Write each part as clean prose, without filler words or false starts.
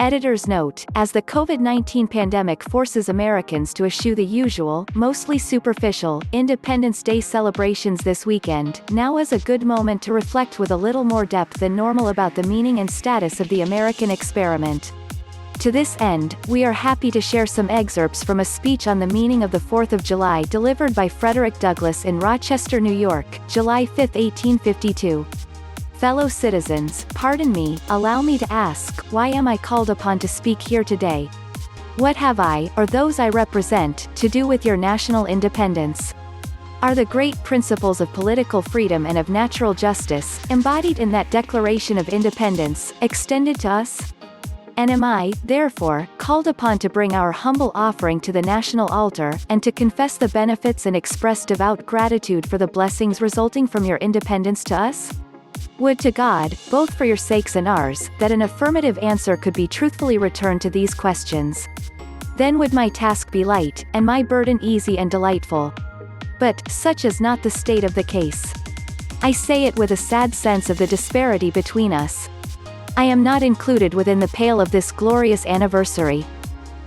Editor's note: as the COVID-19 pandemic forces Americans to eschew the usual, mostly superficial, Independence Day celebrations this weekend, now is a good moment to reflect with a little more depth than normal about the meaning and status of the American experiment. To this end, we are happy to share some excerpts from a speech on the meaning of the 4th of July delivered by Frederick Douglass in Rochester, New York, July 5, 1852. Fellow citizens, pardon me, allow me to ask, why am I called upon to speak here today? What have I, or those I represent, to do with your national independence? Are the great principles of political freedom and of natural justice, embodied in that Declaration of Independence, extended to us? And am I, therefore, called upon to bring our humble offering to the national altar, and to confess the benefits and express devout gratitude for the blessings resulting from your independence to us? Would to God, both for your sakes and ours, that an affirmative answer could be truthfully returned to these questions. Then would my task be light, and my burden easy and delightful. But, such is not the state of the case. I say it with a sad sense of the disparity between us. I am not included within the pale of this glorious anniversary.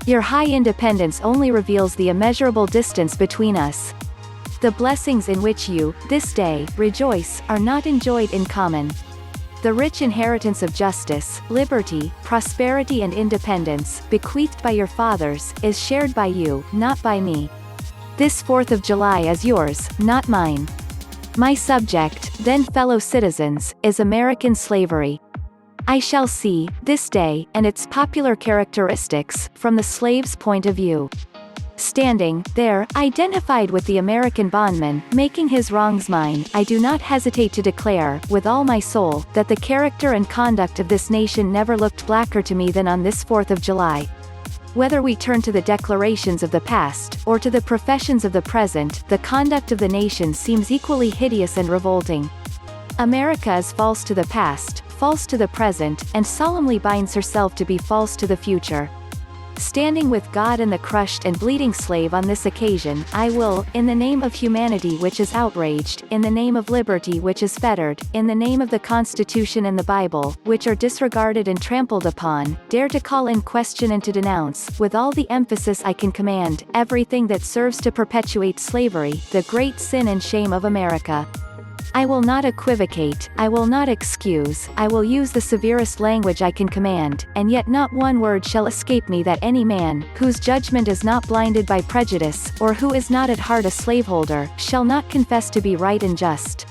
Your high independence only reveals the immeasurable distance between us. The blessings in which you, this day, rejoice, are not enjoyed in common. The rich inheritance of justice, liberty, prosperity and independence, bequeathed by your fathers, is shared by you, not by me. This 4th of July is yours, not mine. My subject, then fellow citizens, is American slavery. I shall see, this day, and its popular characteristics, from the slave's point of view. Standing, there, identified with the American bondman, making his wrongs mine, I do not hesitate to declare, with all my soul, that the character and conduct of this nation never looked blacker to me than on this 4th of July. Whether we turn to the declarations of the past, or to the professions of the present, the conduct of the nation seems equally hideous and revolting. America is false to the past, false to the present, and solemnly binds herself to be false to the future. Standing with God and the crushed and bleeding slave on this occasion, I will, in the name of humanity which is outraged, in the name of liberty which is fettered, in the name of the Constitution and the Bible, which are disregarded and trampled upon, dare to call in question and to denounce, with all the emphasis I can command, everything that serves to perpetuate slavery, the great sin and shame of America. I will not equivocate, I will not excuse, I will use the severest language I can command, and yet not one word shall escape me that any man, whose judgment is not blinded by prejudice, or who is not at heart a slaveholder, shall not confess to be right and just.